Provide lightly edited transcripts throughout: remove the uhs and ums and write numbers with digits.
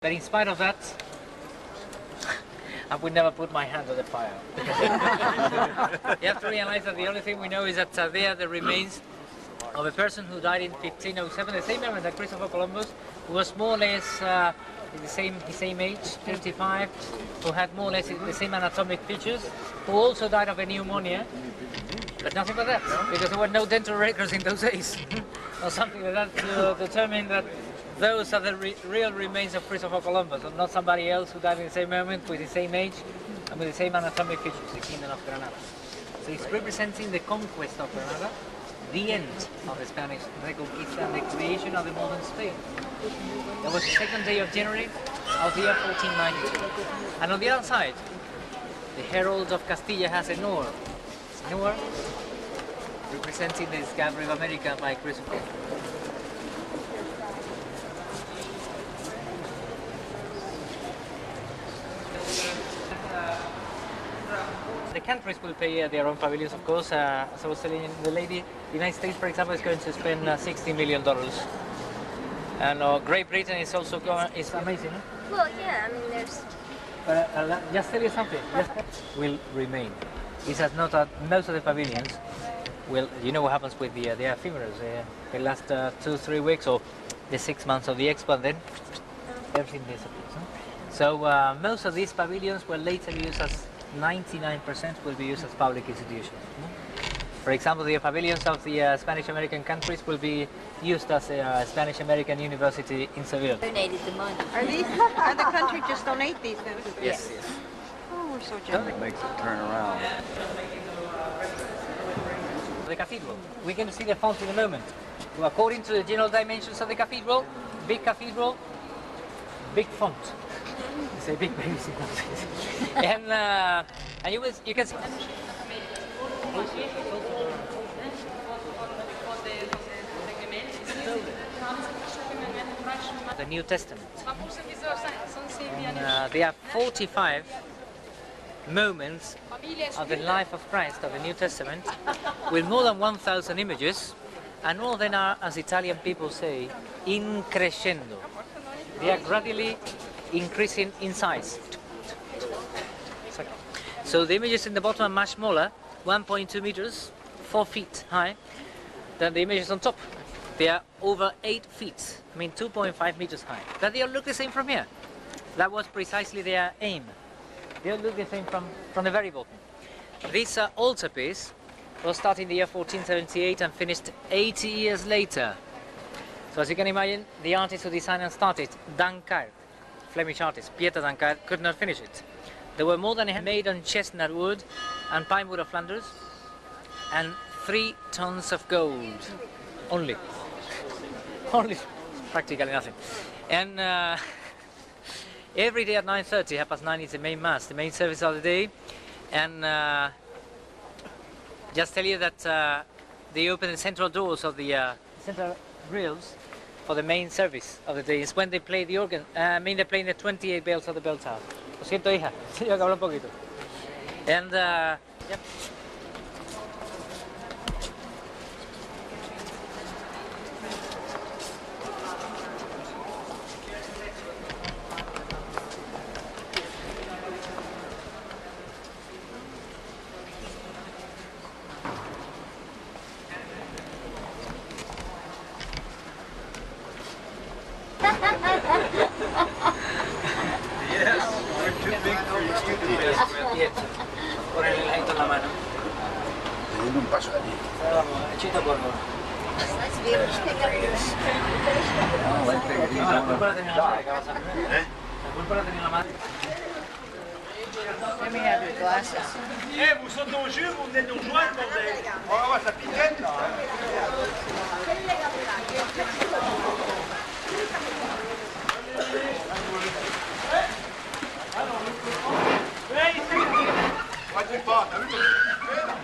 But in spite of that, I would never put my hand on the fire. You have to realize that the only thing we know is that they are the remains of a person who died in 1507, the same moment that Christopher Columbus, who was more or less his same age, 55, who had more or less the same anatomic features, who also died of a pneumonia, but nothing but that, because there were no dental records in those days, or something like that, to determine that those are the real remains of Christopher Columbus, and not somebody else who died in the same moment, with the same age, and with the same anatomic features, the Kingdom of Granada. So it's representing the conquest of Granada, the end of the Spanish reconquista and the creation of the modern Spain. That was the 2nd day of January of the year 1492. And on the other side, the Herald of Castilla has an oar. An oar representing the discovery of America by Christopher. The countries will pay their own pavilions, of course. As I was telling the lady, the United States, for example, is going to spend $60 million. And Great Britain is also going, it's amazing. Huh? Well, yeah, I mean, there's... But just tell you something, will remain. It's as not that most of the pavilions will, you know what happens with the ephemeras, they last 2-3 weeks or the 6 months of the expo, then everything disappears. Huh? So most of these pavilions will later be used as 99% will be used as public institutions. For example, the pavilions of the Spanish-American countries will be used as a Spanish-American university in Seville. Donated the money. Are the country just donate these things? Yes, yes. Oh, we're so generous. It makes it turn around. The cathedral. We're going to see the font in a moment. So according to the general dimensions of the cathedral, big font. It's a big baby. And you can see. The New Testament. And, there are 45 moments of the life of Christ of the New Testament with more than 1,000 images, and all of them are, as Italian people say, in crescendo. They are gradually increasing in size. So the images in the bottom are much smaller, 1.2 meters, 4 feet high, than the images on top. They are over 8 feet, I mean 2.5 meters high. But they all look the same from here. That was precisely their aim. They all look the same from the very bottom. This altarpiece was started in the year 1478 and finished 80 years later. So as you can imagine, the artist who designed and started, Dancard, Flemish artist, Pieter Dancard, could not finish it. There were more than made on chestnut wood and pine wood of Flanders, and 3 tons of gold. Only. Only. Practically nothing. And every day at 9:30, 9:30 is the main mass, the main service of the day. And just tell you that they open the central doors of the central grills for the main service of the day. It's when they play the organ. I mean, they play the 28 bells of the bell tower. Lo siento, hija. Yo que hablo un poquito. And yep. Por el ladito en la mano. Te un paso allí. Echito por favor. Let's be able to pick up your La culpa la tenía la madre, ¿qué pasa? La culpa la tenía la madre. Let me have your glasses. Vous sautez au jeu, vous venez nous rejoindre, bordel. On va voir sa piquette, là. Vas-y pas, t'as vu comme tu fais, là?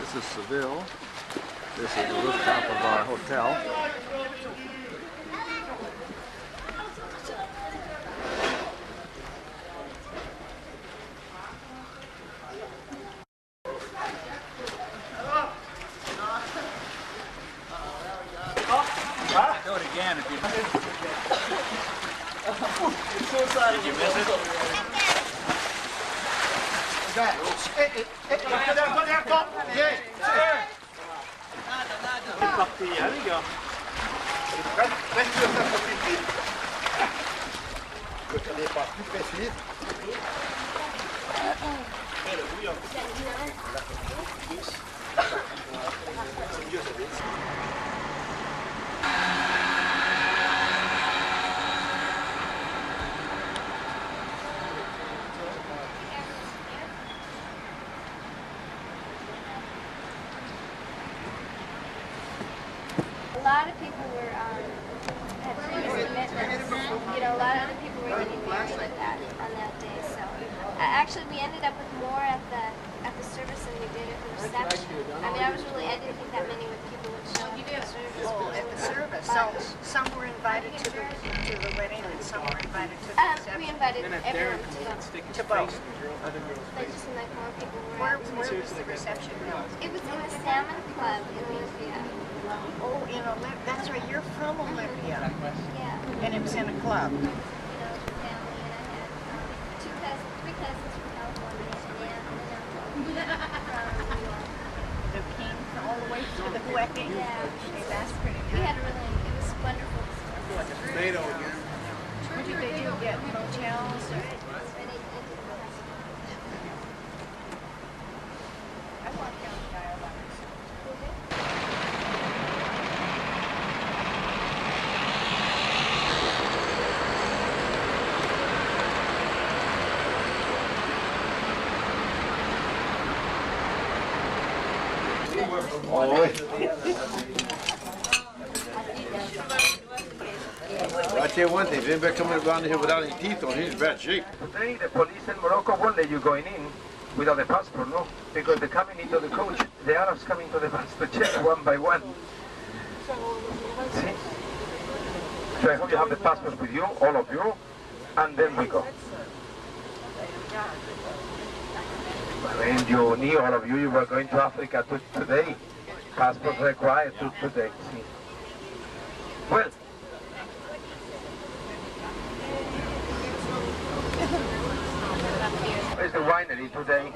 This is Seville. This is the rooftop of our hotel. C'est parti, hein, les gars. Reste sur ça, ça suffit. Ça n'est pas plus précis. A lot of people were had previous commitments. You know, a lot of other people were getting married on that day. So actually, we ended up with more at the service than we did at the reception. I mean, I didn't think that many people would show up at the service. Oh, at the service. So some were invited to the wedding and some were invited to the reception. We invited everyone to both. But just seemed like more people were. Where was the reception held? It was in the Salmon Club in Olympia. Oh, in Olympia. That's right. You're from Olympia. Yeah. And it was in a club. You know, with family, and I had three cousins from California, and from New York. They came all the way to the wedding. Yeah. That's pretty We good. had it was wonderful. Tomato again. What did they do? Get motels? Or? I walked down the aisle once. I tell you one thing, if anybody coming around here without any teeth on, he's in bad shape. Today, the police in Morocco won't let you going in without a passport, no? Because they're coming into the coach. The Arabs coming to the bus to check one by one. See? So I hope you have the passport with you, all of you, and then we go. I mean, you knew, all of you, you were going to Africa today. Passport required today. See? Well, where's the winery today?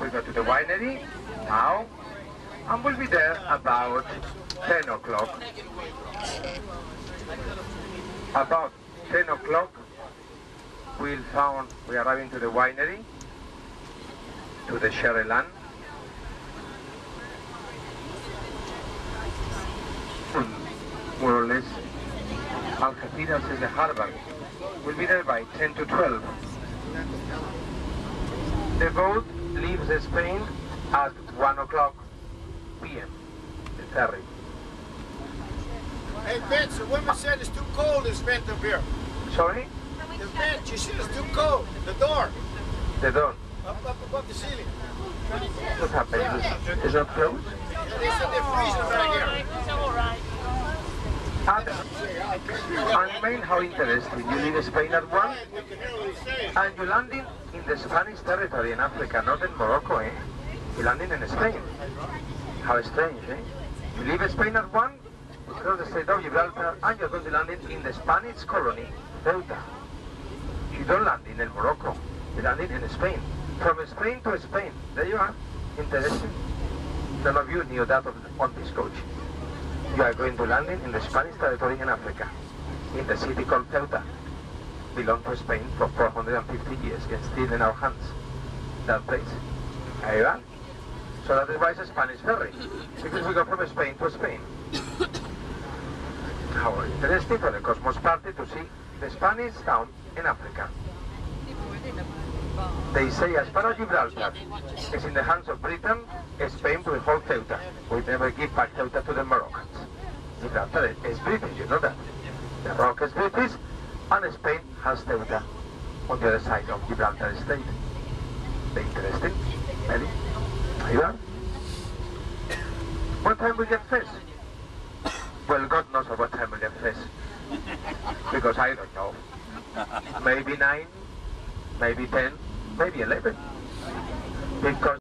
We go to the winery now, and we'll be there about 10 o'clock. About 10 o'clock, we arrive into the winery, to the Sherry Land. More or less, Algeciras is the harbor. We'll be there by 10 to 12. The boat leaves Spain at 1 o'clock p.m. The ferry. Hey, Vince, the woman said it's too cold this vent up here. Sorry? The vent, she said it's too cold. The door. The door. Up above the ceiling. What happened? It's not closed? They said they're freezing back here. And main how interesting, you leave Spain at 1 and you landing in the Spanish territory in Africa, not in Morocco, eh? You landing in Spain. How strange, eh? You leave Spain at 1, you cross the Strait of Gibraltar, and you're going to land in the Spanish colony, Ceuta. You don't land in Morocco, you landing in Spain. From Spain to Spain, there you are. Interesting. None of you knew that on this coach. You are going to land in the Spanish territory in Africa, in the city called Ceuta. Belonged to Spain for 450 years, and still in our hands. That place. There you are. So that is why it's a Spanish ferry, because we go from Spain to Spain. How interesting for the Cosmos Party to see the Spanish town in Africa. They say as far as Gibraltar is in the hands of Britain, Spain will hold Ceuta. We never give back Ceuta to the Moroccans. Gibraltar is British, you know that. The Rock is British, and Spain has Ceuta on the other side of Gibraltar State. Interesting, maybe. Are you are? What time we get fish? Well, God knows at what time we get fish. Because I don't know. Maybe 9, maybe 10, maybe 11. Because